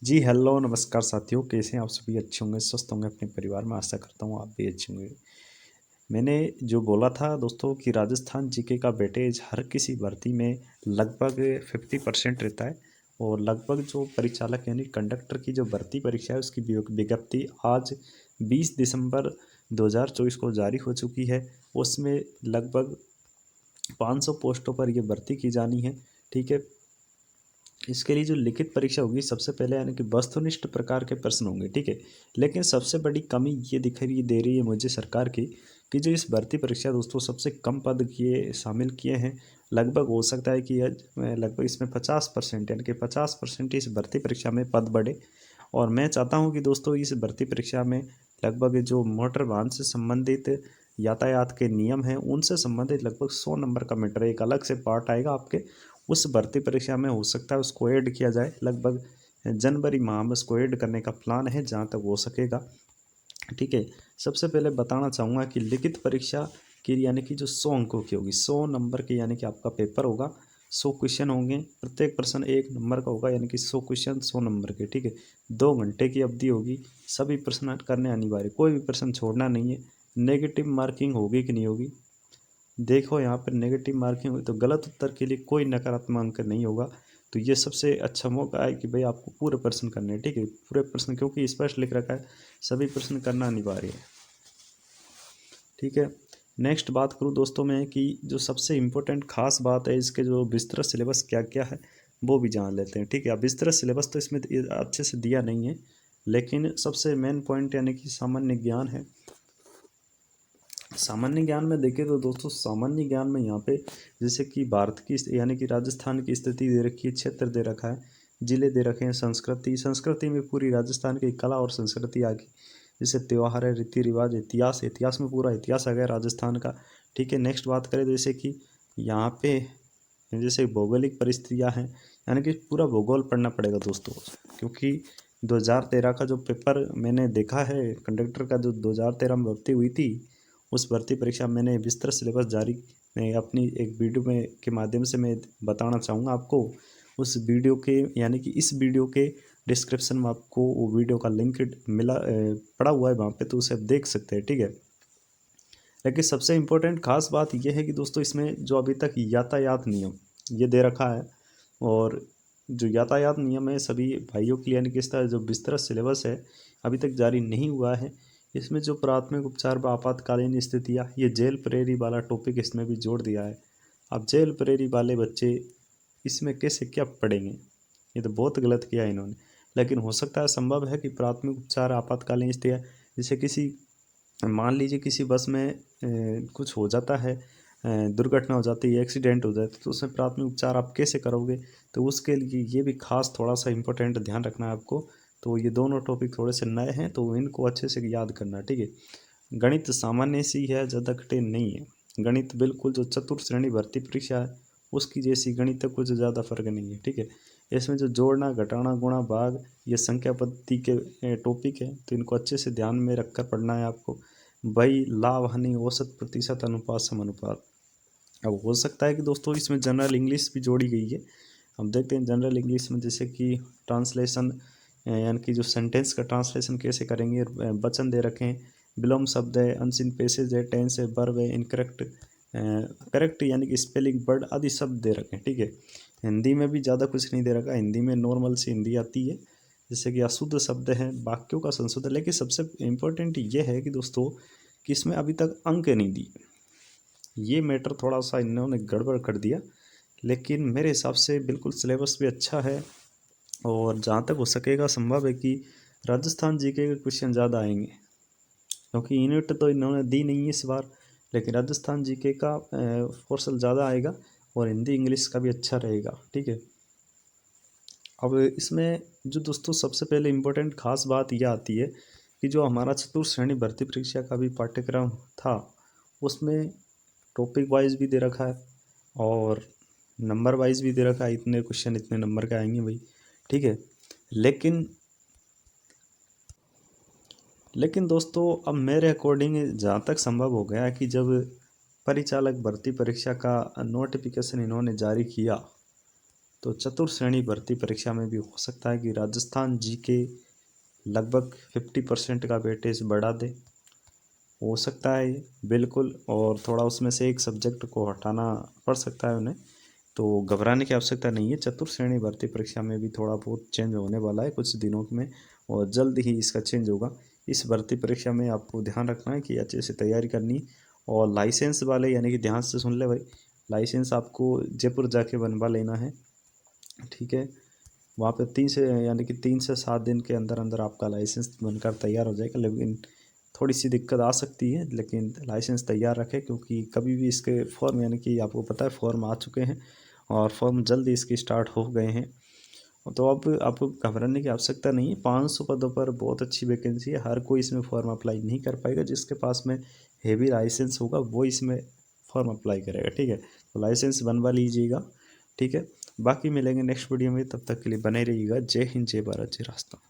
जी hello नमस्कार साथियों, कैसे हैं आप सभी? अच्छे होंगे, स्वस्थ होंगे अपने परिवार में। आशा करता हूँ आप भी अच्छे होंगे। मैंने जो बोला था दोस्तों कि राजस्थान जीके का वेटेज हर किसी भर्ती में लगभग 50% रहता है। और लगभग जो परिचालक यानी कंडक्टर की जो भर्ती परीक्षा है उसकी विज्ञप्ति आज 20 दिसंबर 2024 को जारी हो चुकी है। उसमें लगभग 500 पोस्टों पर ये भर्ती की जानी है। ठीक है, इसके लिए जो लिखित परीक्षा होगी सबसे पहले यानी कि वस्तुनिष्ठ प्रकार के प्रश्न होंगे। ठीक है, लेकिन सबसे बड़ी कमी ये दिखाई दे रही है मुझे सरकार की कि जो इस भर्ती परीक्षा दोस्तों सबसे कम पद किए शामिल किए हैं। लगभग हो सकता है कि लगभग इसमें 50% यानी कि 50% इस भर्ती परीक्षा में पद बढ़े। और मैं चाहता हूँ कि दोस्तों इस भर्ती परीक्षा में लगभग जो मोटर वाहन से संबंधित यातायात के नियम हैं उनसे संबंधित लगभग 100 नंबर का मैटर एक अलग से पार्ट आएगा आपके उस भर्ती परीक्षा में। हो सकता है उसको ऐड किया जाए, लगभग जनवरी माह में उसको ऐड करने का प्लान है जहाँ तक हो सकेगा। ठीक है, सबसे पहले बताना चाहूँगा कि लिखित परीक्षा की यानी कि जो 100 अंकों की होगी, 100 नंबर की यानी कि आपका पेपर होगा। 100 क्वेश्चन होंगे, प्रत्येक प्रश्न 1 नंबर का होगा यानी कि 100 क्वेश्चन 100 नंबर के। ठीक है, 2 घंटे की अवधि होगी, सभी प्रश्न करने अनिवार्य, कोई भी प्रश्न छोड़ना नहीं है। नेगेटिव मार्किंग होगी कि नहीं होगी, देखो यहाँ पर नेगेटिव मार्किंग हुई तो गलत उत्तर के लिए कोई नकारात्मक अंक नहीं होगा। तो ये सबसे अच्छा मौका है कि भाई आपको पूरे प्रश्न करने हैं। ठीक है, पूरे प्रश्न क्योंकि स्पष्ट लिख रखा है, सभी प्रश्न करना अनिवार्य है। ठीक है, नेक्स्ट बात करूँ दोस्तों मैं कि जो सबसे इम्पोर्टेंट खास बात है इसके जो विस्तृत सिलेबस क्या क्या है वो भी जान लेते हैं। ठीक है, अब विस्तृत सिलेबस तो इसमें अच्छे से दिया नहीं है, लेकिन सबसे मेन पॉइंट यानी कि सामान्य ज्ञान है। सामान्य ज्ञान में देखें तो दोस्तों सामान्य ज्ञान में यहाँ पे जैसे कि भारत की यानी कि राजस्थान की स्थिति दे रखी है, क्षेत्र दे रखा है, जिले दे रखे हैं, संस्कृति संस्कृति में पूरी राजस्थान की कला और संस्कृति आ गई। जैसे त्यौहार है, रीति रिवाज, इतिहास, इतिहास में पूरा इतिहास आ गया राजस्थान का। ठीक है, नेक्स्ट बात करें जैसे कि यहाँ पे जैसे भौगोलिक परिस्थितियाँ हैं, यानी कि पूरा भूगोल पढ़ना पड़ेगा दोस्तों। क्योंकि 2013 का जो पेपर मैंने देखा है कंडक्टर का, जो 2013 में भर्ती हुई थी, उस भर्ती परीक्षा मैंने विस्तृत सिलेबस जारी मैं अपनी एक वीडियो में के माध्यम से मैं बताना चाहूँगा आपको। उस वीडियो के यानी कि इस वीडियो के डिस्क्रिप्शन में आपको वो वीडियो का लिंक मिला पड़ा हुआ है वहाँ पे, तो उसे आप देख सकते हैं। ठीक है, लेकिन सबसे इम्पोर्टेंट खास बात यह है कि दोस्तों इसमें जो अभी तक यातायात नियम ये दे रखा है, और जो यातायात नियम है सभी भाइयों के लिए यानी कि इस तरह जो विस्तृत सिलेबस है अभी तक जारी नहीं हुआ है। इसमें जो प्राथमिक उपचार व आपातकालीन स्थितियाँ, ये जेल प्रेरी वाला टॉपिक इसमें भी जोड़ दिया है। अब जेल प्रेरी वाले बच्चे इसमें कैसे क्या पढ़ेंगे, ये तो बहुत गलत किया है इन्होंने। लेकिन हो सकता है संभव है कि प्राथमिक उपचार आपातकालीन स्थितियाँ, जैसे किसी मान लीजिए किसी बस में कुछ हो जाता है, दुर्घटना हो जाती है, एक्सीडेंट हो जाता है, तो उसमें प्राथमिक उपचार आप कैसे करोगे, तो उसके लिए ये भी खास थोड़ा सा इम्पोर्टेंट ध्यान रखना है आपको। तो ये दोनों टॉपिक थोड़े से नए हैं तो इनको अच्छे से याद करना है। ठीक है, गणित सामान्य सी है, ज़्यादा कठिन नहीं है। गणित बिल्कुल जो चतुर्थ श्रेणी भर्ती परीक्षा है उसकी जैसी गणित है, कुछ ज़्यादा फर्क नहीं है। ठीक है, इसमें जो जोड़ना घटाना गुणा भाग ये संख्या पद्धति के टॉपिक है, तो इनको अच्छे से ध्यान में रखकर पढ़ना है आपको। भाई लाभ हानि औसत प्रतिशत अनुपात समानुपात। अब हो सकता है कि दोस्तों इसमें जनरल इंग्लिश भी जोड़ी गई है। हम देखते हैं जनरल इंग्लिश में जैसे कि ट्रांसलेशन यानी कि जो सेंटेंस का ट्रांसलेशन कैसे करेंगे, वचन दे रखे हैं, विलोम शब्द है, अनसीन पैसेज है, टेंस है, वर्ब है, इनकरेक्ट करेक्ट यानी कि स्पेलिंग वर्ड आदि शब्द दे रखे हैं। ठीक है, हिंदी में भी ज़्यादा कुछ नहीं दे रखा, हिंदी में नॉर्मल सी हिंदी आती है, जैसे कि अशुद्ध शब्द हैं, वाक्यों का संशोधन। लेकिन सबसे इम्पोर्टेंट ये है कि दोस्तों कि इसमें अभी तक अंक नहीं दिए, ये मैटर थोड़ा सा इन्होंने गड़बड़ कर दिया। लेकिन मेरे हिसाब से बिल्कुल सिलेबस भी अच्छा है, और जहाँ तक हो सकेगा संभव है कि राजस्थान जीके के क्वेश्चन ज़्यादा आएंगे, क्योंकि यूनिट तो इन्होंने दी नहीं है इस बार। लेकिन राजस्थान जीके का पोर्शन ज़्यादा आएगा, और हिंदी इंग्लिश का भी अच्छा रहेगा। ठीक है, अब इसमें जो दोस्तों सबसे पहले इम्पोर्टेंट खास बात यह आती है कि जो हमारा चतुर्थ श्रेणी भर्ती परीक्षा का भी पाठ्यक्रम था उसमें टॉपिक वाइज भी दे रखा है और नंबर वाइज भी दे रखा है, इतने क्वेश्चन इतने नंबर के आएंगे भाई। ठीक है, लेकिन लेकिन दोस्तों अब मेरे अकॉर्डिंग जहाँ तक संभव हो गया कि जब परिचालक भर्ती परीक्षा का नोटिफिकेशन इन्होंने जारी किया, तो चतुर्थ श्रेणी भर्ती परीक्षा में भी हो सकता है कि राजस्थान जीके लगभग 50% का वेटेज बढ़ा दे, हो सकता है ये बिल्कुल, और थोड़ा उसमें से एक सब्जेक्ट को हटाना पड़ सकता है उन्हें। तो घबराने की आवश्यकता नहीं है। चतुर्थ श्रेणी भर्ती परीक्षा में भी थोड़ा बहुत चेंज होने वाला है कुछ दिनों में, और जल्द ही इसका चेंज होगा। इस भर्ती परीक्षा में आपको ध्यान रखना है कि अच्छे से तैयारी करनी, और लाइसेंस वाले यानी कि ध्यान से सुन ले भाई, लाइसेंस आपको जयपुर जाके बनवा लेना है, ठीक है। वहाँ पे 3 से 7 दिन के अंदर अंदर आपका लाइसेंस बनकर तैयार हो जाएगा। लेकिन थोड़ी सी दिक्कत आ सकती है, लेकिन लाइसेंस तैयार रखें, क्योंकि कभी भी इसके फॉर्म यानी कि आपको पता है फॉर्म आ चुके हैं, और फॉर्म जल्दी इसके स्टार्ट हो गए हैं। तो अब आपको घबराने की आवश्यकता नहीं है। 500 पदों पर बहुत अच्छी वैकेंसी है, हर कोई इसमें फॉर्म अप्लाई नहीं कर पाएगा। जिसके पास में हेवी लाइसेंस होगा वो इसमें फॉर्म अप्लाई करेगा, ठीक है। तो लाइसेंस बनवा लीजिएगा, ठीक है। बाकी मिलेंगे नेक्स्ट वीडियो में, तब तक के लिए बने रहिएगा। जय हिंद, जय भारत, जय राजस्थान।